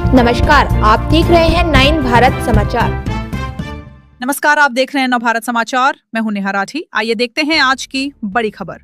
नमस्कार, आप देख रहे हैं 9 भारत समाचार। नमस्कार, आप देख रहे हैं 9 भारत समाचार। मैं हूं नेहा राठी। आइए देखते हैं आज की बड़ी खबर।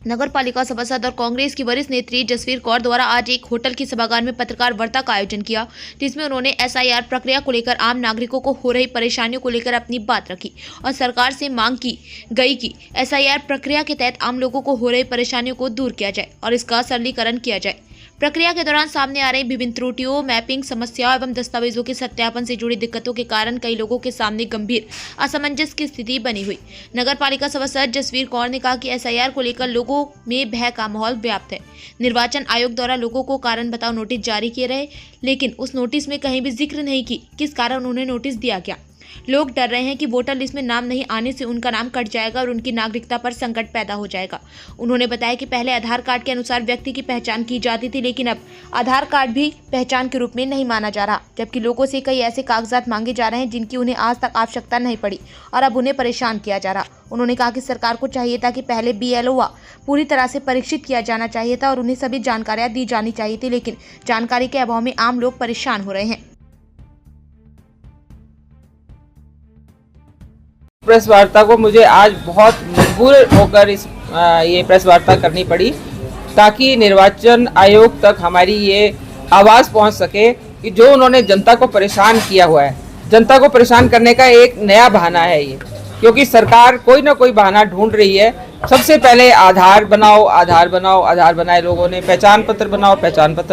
नगर पालिका सभासद और कांग्रेस की वरिष्ठ नेत्री जसवीर कौर द्वारा आज एक होटल की सभागार में पत्रकार वार्ता का आयोजन किया, जिसमें उन्होंने SIR प्रक्रिया को लेकर आम नागरिकों को हो रही परेशानियों को लेकर अपनी बात रखी और सरकार से मांग की गई कि SIR प्रक्रिया के तहत आम लोगों को हो रही परेशानियों को दूर किया जाए और इसका सरलीकरण किया जाए। प्रक्रिया के दौरान सामने आ रही विभिन्न त्रुटियों, मैपिंग समस्याओं एवं दस्तावेजों के सत्यापन से जुड़ी दिक्कतों के कारण कई लोगों के सामने गंभीर असमंजस की स्थिति बनी हुई। नगर पालिका सभासद जसवीर कौर ने कहा कि SIR को लेकर लोगों में भय का माहौल व्याप्त है। निर्वाचन आयोग द्वारा लोगों को कारण बताओ नोटिस जारी किए रहे, लेकिन उस नोटिस में कहीं भी जिक्र नहीं की किस कारण उन्हें नोटिस दिया गया। लोग डर रहे हैं कि वोटर लिस्ट में नाम नहीं आने से उनका नाम कट जाएगा और उनकी नागरिकता पर संकट पैदा हो जाएगा। उन्होंने बताया कि पहले आधार कार्ड के अनुसार व्यक्ति की पहचान की जाती थी, लेकिन अब आधार कार्ड भी पहचान के रूप में नहीं माना जा रहा, जबकि लोगों से कई ऐसे कागजात मांगे जा रहे हैं जिनकी उन्हें आज तक आवश्यकता नहीं पड़ी और अब उन्हें परेशान किया जा रहा। उन्होंने कहा कि सरकार को चाहिए था कि पहले BLO पूरी तरह से परीक्षित किया जाना चाहिए था और उन्हें सभी जानकारियां दी जानी चाहिए थी, लेकिन जानकारी के अभाव में आम लोग परेशान हो रहे हैं। प्रेस वार्ता को मुझे आज बहुत मजबूर होकर ये प्रेस वार्ता करनी पड़ी, ताकि निर्वाचन आयोग तक हमारी ये आवाज़ पहुंच सके कि जो उन्होंने जनता को परेशान किया हुआ है, जनता को परेशान करने का एक नया बहाना है ये, क्योंकि सरकार कोई ना कोई बहाना ढूंढ रही है। सबसे पहले आधार बनाओ, आधार बनाए लोगों ने, पहचान पत्र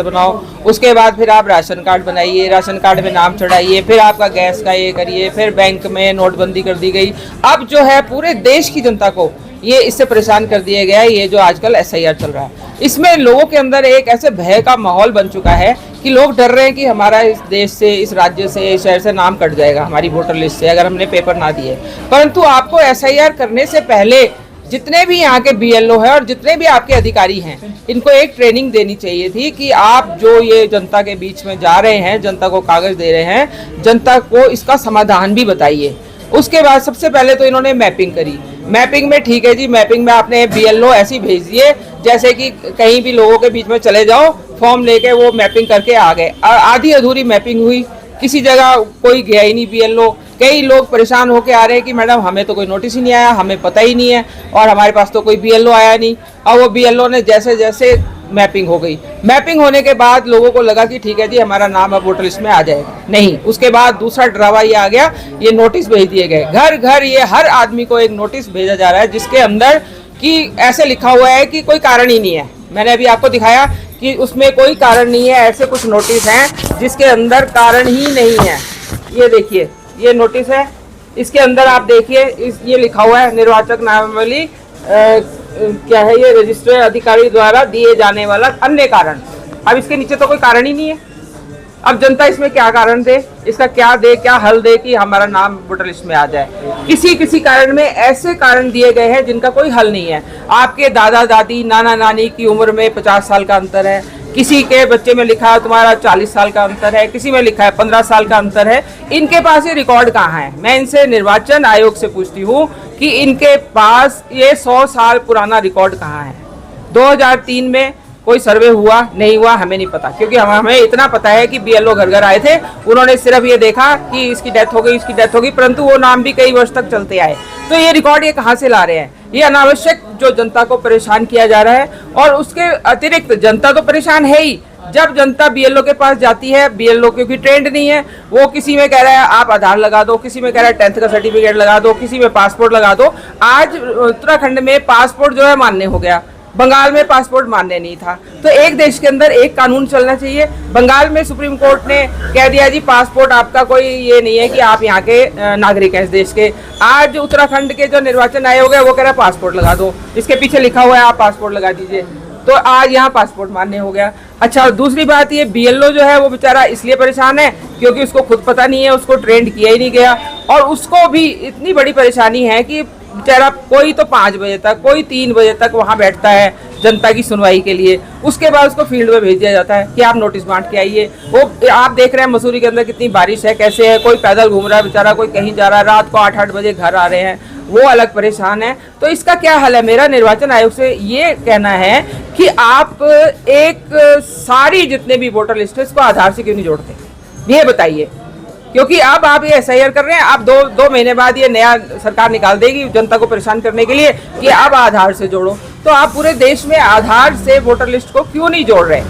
बनाओ, उसके बाद फिर आप राशन कार्ड बनाइए, राशन कार्ड में नाम चढ़ाइए, फिर आपका गैस का ये करिए, फिर बैंक में नोटबंदी कर दी गई। अब जो है पूरे देश की जनता को ये इससे परेशान कर दिया गया है। ये जो आजकल SIR चल रहा है, इसमें लोगों के अंदर एक ऐसे भय का माहौल बन चुका है कि लोग डर रहे हैं कि हमारा इस देश से, इस राज्य से, इस शहर से नाम कट जाएगा हमारी वोटर लिस्ट से, अगर हमने पेपर ना दिए। परंतु आपको SIR करने से पहले जितने भी यहाँ के BLO है और जितने भी आपके अधिकारी हैं, इनको एक ट्रेनिंग देनी चाहिए थी कि आप जो ये जनता के बीच में जा रहे हैं, जनता को कागज दे रहे हैं, जनता को इसका समाधान भी बताइए। उसके बाद सबसे पहले तो इन्होंने मैपिंग करी। मैपिंग में ठीक है जी, मैपिंग में आपने BLO ऐसी भेज दिए जैसे कि कहीं भी लोगों के बीच में चले जाओ, फॉर्म लेके वो मैपिंग करके आ गए। आधी अधूरी मैपिंग हुई, किसी जगह कोई गया ही नहीं BLO। कई लोग परेशान होके आ रहे हैं कि मैडम हमें तो कोई नोटिस ही नहीं आया, हमें पता ही नहीं है और हमारे पास तो कोई BLO आया नहीं। और वो BLO ने जैसे जैसे मैपिंग हो गई, मैपिंग होने के बाद लोगों को लगा कि ठीक है जी हमारा नाम अब वोटर लिस्ट में आ जाएगा। नहीं, उसके बाद दूसरा ड्रावा ये आ गया, ये नोटिस भेज दिए गए घर घर। ये हर आदमी को एक नोटिस भेजा जा रहा है जिसके अंदर कि ऐसे लिखा हुआ है कि कोई कारण ही नहीं है। मैंने अभी आपको दिखाया कि उसमें कोई कारण नहीं है। ऐसे कुछ नोटिस हैं जिसके अंदर कारण ही नहीं है। ये देखिए, ये नोटिस है, इसके अंदर आप देखिए, ये लिखा हुआ है निर्वाचक नामावली क्या है, ये रजिस्ट्रेशन अधिकारी द्वारा दिए जाने वाला अन्य कारण। अब इसके नीचे तो कोई कारण ही नहीं है। अब जनता इसमें क्या कारण दे, इसका क्या दे, क्या हल दे कि हमारा नाम वोटर लिस्ट में आ जाए। किसी कारण में ऐसे कारण दिए गए हैं जिनका कोई हल नहीं है। आपके दादा दादी, नाना नानी की उम्र में 50 साल का अंतर है, किसी के बच्चे में लिखा है तुम्हारा 40 साल का अंतर है, किसी में लिखा है 15 साल का अंतर है। इनके पास ये रिकॉर्ड कहाँ है? मैं इनसे निर्वाचन आयोग से पूछती हूँ कि इनके पास ये 100 साल पुराना रिकॉर्ड कहाँ है? 2003 में कोई सर्वे हुआ नहीं हुआ हमें नहीं पता, क्योंकि हमें इतना पता है कि BLO घर घर आए थे, उन्होंने सिर्फ ये देखा कि इसकी डेथ हो गई, परंतु वो नाम भी कई वर्ष तक चलते आए। तो ये रिकॉर्ड ये कहाँ से ला रहे हैं? ये अनावश्यक जो जनता को परेशान किया जा रहा है। और उसके अतिरिक्त जनता तो परेशान है ही। जब जनता BLO के पास जाती है, BLO क्योंकि ट्रेंड नहीं है, वो किसी में कह रहा है आप आधार लगा दो, किसी में कह रहा है 10th का सर्टिफिकेट लगा दो, किसी में पासपोर्ट लगा दो। आज उत्तराखंड में पासपोर्ट जो है मान्य हो गया, बंगाल में पासपोर्ट मान्य नहीं था। तो एक देश के अंदर एक कानून चलना चाहिए। बंगाल में सुप्रीम कोर्ट ने कह दिया जी पासपोर्ट आपका कोई ये नहीं है कि आप यहाँ के नागरिक हैं इस देश के। आज उत्तराखंड के जो निर्वाचन आयोग है वो कह रहा है पासपोर्ट लगा दो, इसके पीछे लिखा हुआ है आप पासपोर्ट लगा दीजिए। तो आज यहाँ पासपोर्ट मान्य हो गया। अच्छा, दूसरी बात ये BLO जो है वो बेचारा इसलिए परेशान है क्योंकि उसको खुद पता नहीं है, उसको ट्रेंड किया ही नहीं गया। और उसको भी इतनी बड़ी परेशानी है कि बेचारा कोई तो 5 बजे तक, कोई 3 बजे तक वहाँ बैठता है जनता की सुनवाई के लिए। उसके बाद उसको फील्ड में भेज दिया जाता है कि आप नोटिस बांट के आइए। वो आप देख रहे हैं मसूरी के अंदर कितनी बारिश है, कैसे है, कोई पैदल घूम रहा है बेचारा, कोई कहीं जा रहा है, रात को 8-8 बजे घर आ रहे हैं, वो अलग परेशान है। तो इसका क्या हल है? मेरा निर्वाचन आयोग से ये कहना है कि आप एक सारी जितने भी वोटर लिस्ट है इसको आधार से क्यों नहीं जोड़ते। ये बताइए, क्योंकि अब आप ये SIR कर रहे हैं, अब दो महीने बाद ये नया सरकार निकाल देगी जनता को परेशान करने के लिए कि अब आधार से जोड़ो। तो आप पूरे देश में आधार से वोटर लिस्ट को क्यों नहीं जोड़ रहे,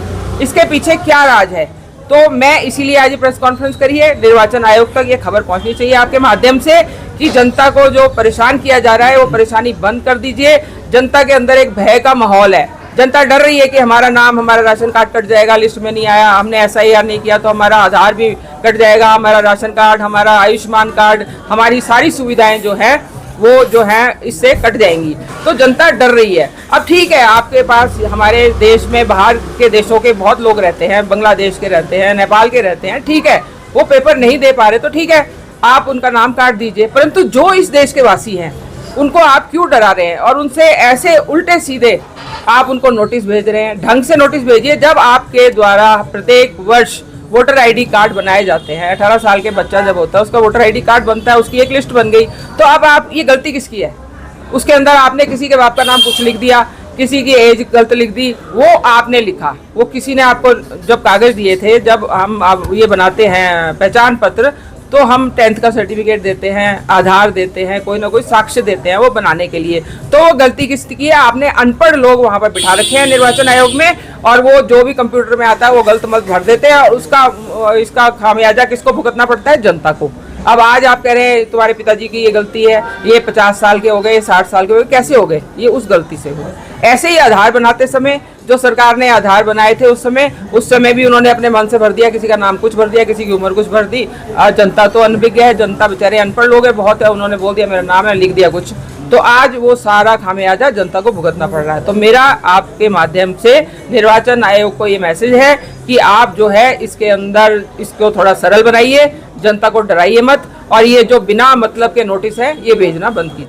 इसके पीछे क्या राज है? तो मैं इसीलिए आज प्रेस कॉन्फ्रेंस करी है। निर्वाचन आयोग तक ये खबर पहुंचनी चाहिए आपके माध्यम से कि जनता को जो परेशान किया जा रहा है वो परेशानी बंद कर दीजिए। जनता के अंदर एक भय का माहौल है, जनता डर रही है कि हमारा नाम, हमारा राशन कार्ड कट जाएगा, लिस्ट में नहीं आया, हमने SIR नहीं किया तो हमारा आधार भी कट जाएगा, हमारा राशन कार्ड, हमारा आयुष्मान कार्ड, हमारी सारी सुविधाएं जो है वो जो है इससे कट जाएंगी। तो जनता डर रही है। अब ठीक है, आपके पास हमारे देश में बाहर के देशों के बहुत लोग रहते हैं, बांग्लादेश के रहते हैं, नेपाल के रहते हैं, ठीक है, वो पेपर नहीं दे पा रहे तो ठीक है, आप उनका नाम काट दीजिए। परंतु जो इस देश के वासी हैं उनको आप क्यों डरा रहे हैं और उनसे ऐसे उल्टे सीधे आप उनको नोटिस भेज रहे हैं? ढंग से नोटिस भेजिए। जब आपके द्वारा प्रत्येक वर्ष वोटर ID कार्ड बनाए जाते हैं, 18 साल के बच्चा जब होता है उसका वोटर ID कार्ड बनता है, उसकी एक लिस्ट बन गई, तो अब आप ये गलती किसकी है? उसके अंदर आपने किसी के बाप का नाम कुछ लिख दिया, किसी की एज गलत लिख दी, वो आपने लिखा, वो किसी ने आपको जब कागज दिए थे, जब हम अब ये बनाते हैं पहचान पत्र तो हम 10th का सर्टिफिकेट देते हैं, आधार देते हैं, कोई ना कोई साक्ष्य देते हैं वो बनाने के लिए। तो वो गलती किसकी है? आपने अनपढ़ लोग वहां पर बिठा रखे हैं निर्वाचन आयोग में, और वो जो भी कंप्यूटर में आता है वो गलत मत भर देते हैं, और इसका खामियाजा किसको भुगतना पड़ता है? जनता को। अब आज आप कह रहे हैं तुम्हारे पिताजी की ये गलती है, ये 50 साल के हो गए, 60 साल के हो गए, कैसे हो गए? ये उस गलती से हुए। ऐसे ही आधार बनाते समय जो सरकार ने आधार बनाए थे उस समय भी उन्होंने अपने मन से भर दिया, किसी का नाम कुछ भर दिया, किसी की उम्र कुछ भर दी। जनता तो अनभिज्ञ है, जनता बेचारे अनपढ़ लोग है बहुत है, उन्होंने बोल दिया मेरा नाम है, लिख दिया कुछ, तो आज वो सारा खामियाजा जनता को भुगतना पड़ रहा है। तो मेरा आपके माध्यम से निर्वाचन आयोग को ये मैसेज है कि आप जो है इसके अंदर इसको थोड़ा सरल बनाइए, जनता को डराइए मत, और ये जो बिना मतलब के नोटिस है ये भेजना बंद कीजिए।